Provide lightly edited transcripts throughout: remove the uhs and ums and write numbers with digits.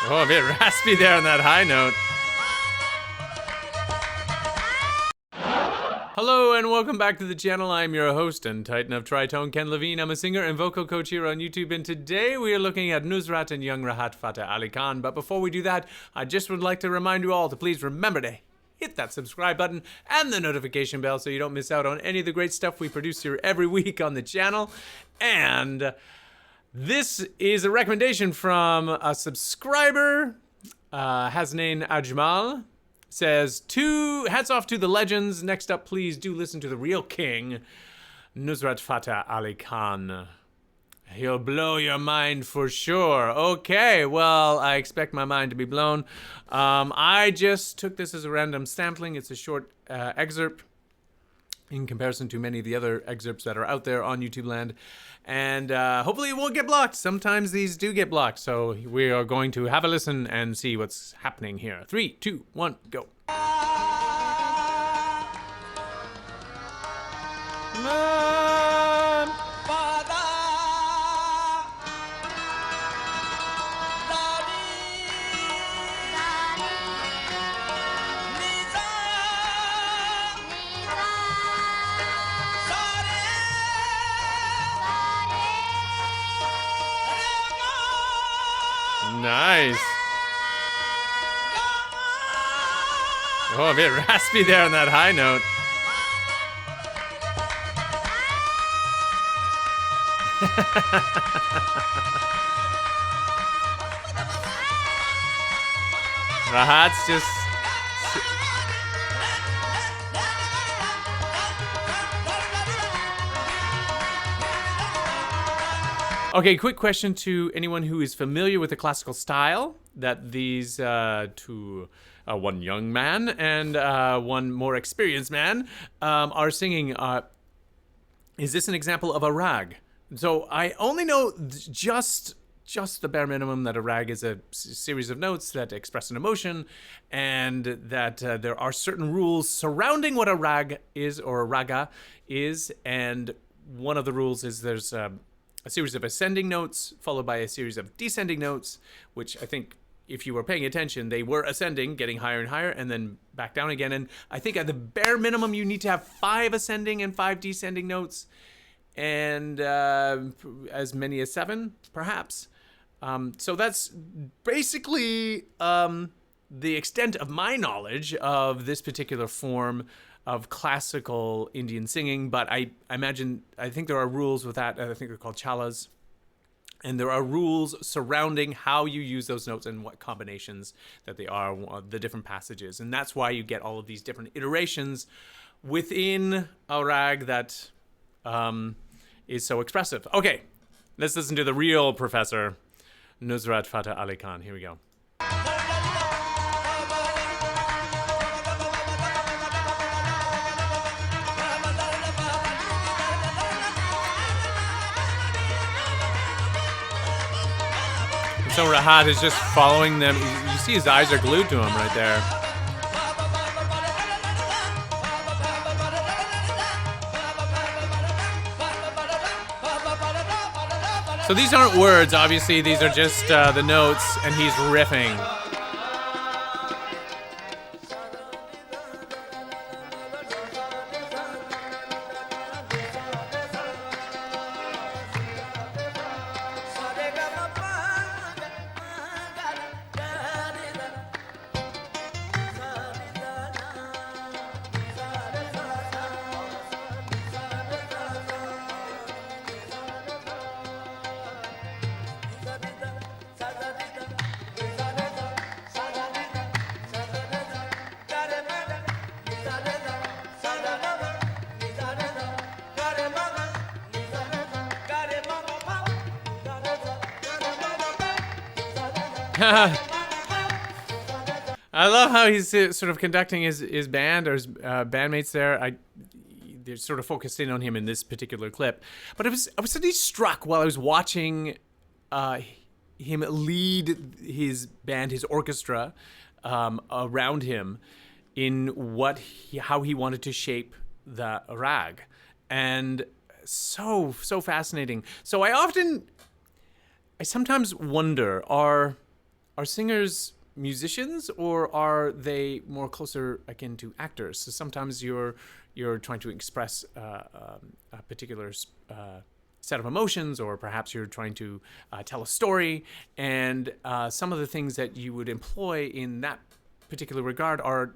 Oh, a bit raspy there on that high note. Hello and welcome back to the channel. I'm your host and titan of tritone, Ken Levine. I'm a singer and vocal coach here on YouTube, and today we are looking at Nusrat and young Rahat Fateh Ali Khan. But before we do that, I just would like to remind you all to please remember to hit that subscribe button and the notification bell so you don't miss out on any of the great stuff we produce here every week on the channel. And this is a recommendation from a subscriber, Hasnain Ajmal. Says, hats off to the legends. Next up, please do listen to the real king, Nusrat Fateh Ali Khan. He'll blow your mind for sure. Okay, well, I expect my mind to be blown. I just took this as a random sampling. It's a short excerpt in comparison to many of the other excerpts that are out there on YouTube land. And hopefully it won't get blocked. Sometimes these do get blocked. So we are going to have a listen and see what's happening here. 3, 2, 1, go. Nice. Oh, a bit raspy there on that high note. Rahat's just... Okay, quick question to anyone who is familiar with the classical style that these one young man and one more experienced man are singing. Is this an example of a rag? So I only know just the bare minimum that a rag is a series of notes that express an emotion, and that there are certain rules surrounding what a rag is or a raga is, and one of the rules is there's a series of ascending notes followed by a series of descending notes, which I think if you were paying attention, they were ascending, getting higher and higher, and then back down again. And I think at the bare minimum, you need to have 5 ascending and 5 descending notes, and as many as 7, perhaps. So that's basically the extent of my knowledge of this particular form of classical Indian singing, but I think there are rules with that. I think they're called chalas, and there are rules surrounding how you use those notes and what combinations that they are, the different passages, and that's why you get all of these different iterations within a rag that is so expressive. Okay, let's listen to the real professor, Nusrat Fateh Ali Khan. Here we go. So Rahat is just following them. You see his eyes are glued to him right there. So these aren't words, obviously. These are just the notes, and he's riffing. I love how he's sort of conducting his band or his bandmates there. They're sort of focused in on him in this particular clip. But I was suddenly struck while I was watching him lead his band, his orchestra, around him in how he wanted to shape the rag. And so fascinating. So I sometimes wonder, are are singers musicians, or are they more closer akin to actors? So sometimes you're trying to express a particular set of emotions, or perhaps you're trying to tell a story, and some of the things that you would employ in that particular regard are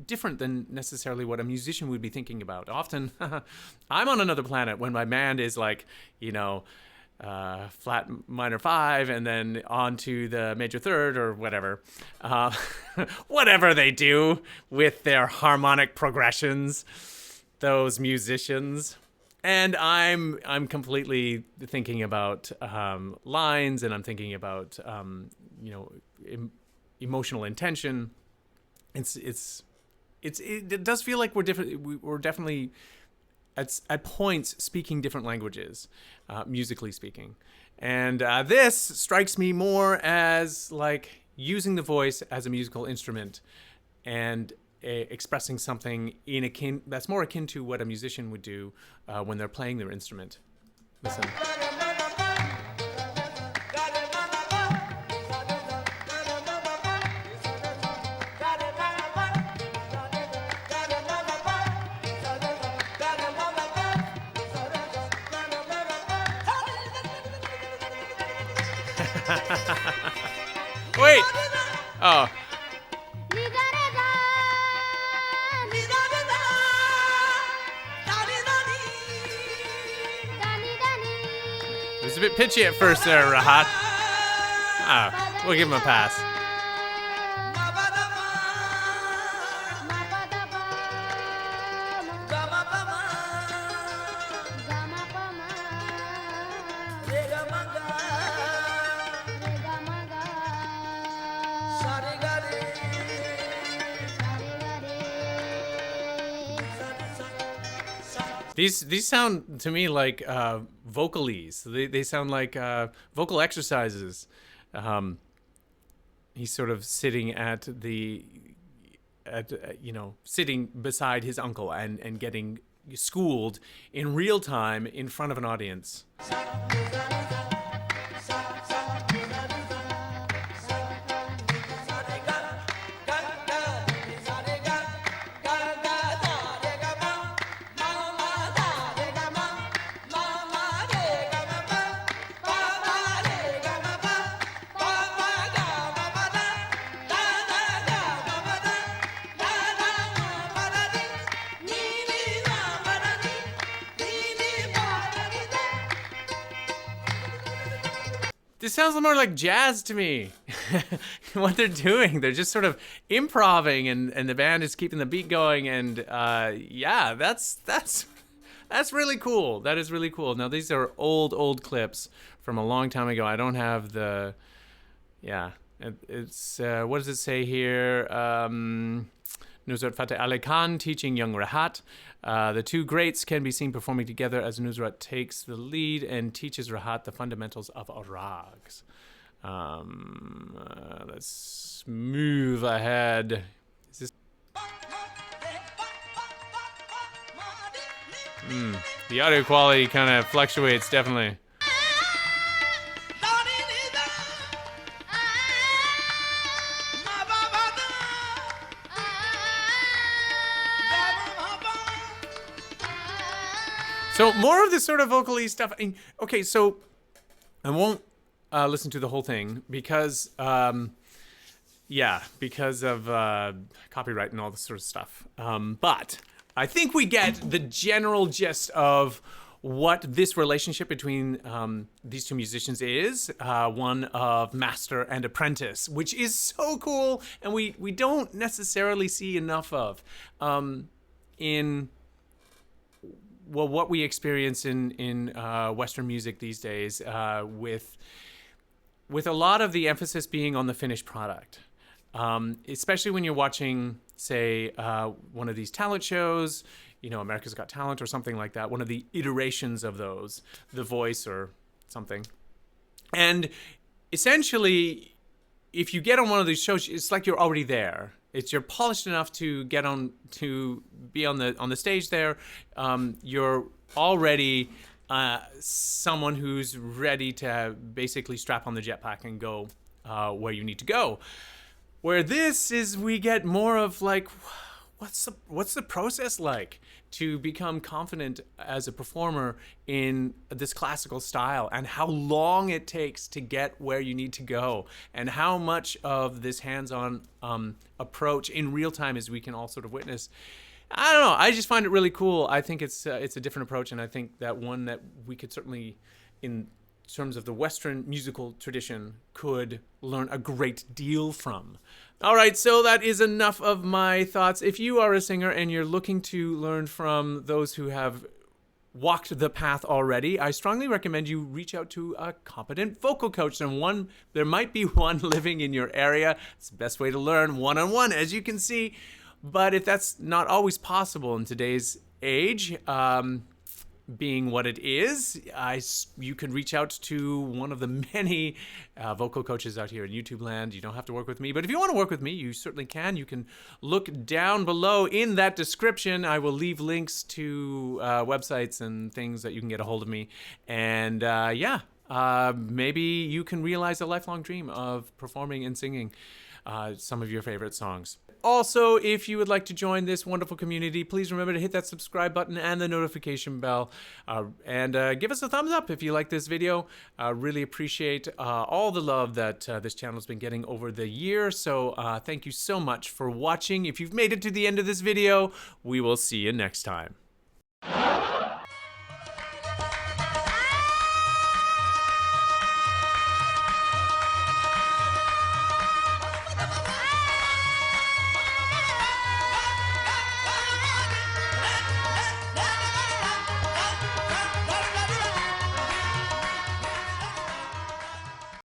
different than necessarily what a musician would be thinking about. Often, I'm on another planet when my band is like, flat minor 5 and then on to the major third or whatever. Whatever they do with their harmonic progressions, those musicians. And I'm completely thinking about lines, and I'm thinking about emotional intention. It does feel like we're different. We're definitely at points speaking different languages, musically speaking. And this strikes me more as like using the voice as a musical instrument and expressing something that's more akin to what a musician would do when they're playing their instrument. Listen. Wait. Oh. It was a bit pitchy at first there, Rahat. We'll give him a pass. These sound to me like vocalese. They sound like vocal exercises. He's sort of sitting sitting beside his uncle and getting schooled in real time in front of an audience. This sounds more like jazz to me. What they're doing, they're just sort of improvising, and the band is keeping the beat going, and that's really cool. That is really cool. Now these are old clips from a long time ago. I don't have the, it's what does it say here? Nusrat Fateh Ali Khan teaching young Rahat. The two greats can be seen performing together as Nusrat takes the lead and teaches Rahat the fundamentals of rags. Let's move ahead. Is this? The audio quality kind of fluctuates, definitely. So more of this sort of vocally stuff. Okay, so I won't listen to the whole thing because of copyright and all this sort of stuff. But I think we get the general gist of what this relationship between these two musicians is, one of master and apprentice, which is so cool, and we don't necessarily see enough of in what we experience in Western music these days, with a lot of the emphasis being on the finished product, especially when you're watching, say, one of these talent shows, America's Got Talent or something like that, one of the iterations of those, The Voice or something. And essentially, if you get on one of these shows, it's like you're already there. You're polished enough to get on to be on the stage there. You're already someone who's ready to basically strap on the jetpack and go where you need to go. Where this is, we get more of like, what's the process like to become confident as a performer in this classical style, and how long it takes to get where you need to go, and how much of this hands-on approach in real time as we can all sort of witness. I don't know. I just find it really cool. I think it's a different approach, and I think that one that we could certainly, in terms of the Western musical tradition, could learn a great deal from. All right, so that is enough of my thoughts. If you are a singer and you're looking to learn from those who have walked the path already, I strongly recommend you reach out to a competent vocal coach. And there might be one living in your area. It's the best way to learn, one-on-one, as you can see. But if that's not always possible in today's age, being what it is, you can reach out to one of the many vocal coaches out here in YouTube land. You don't have to work with me, but if you want to work with me, you certainly can. You can look down below in that description. I will leave links to websites and things that you can get a hold of me. And maybe you can realize a lifelong dream of performing and singing some of your favorite songs. Also, if you would like to join this wonderful community, please remember to hit that subscribe button and the notification bell. And give us a thumbs up if you like this video. Really appreciate all the love that this channel has been getting over the year. So thank you so much for watching. If you've made it to the end of this video, we will see you next time.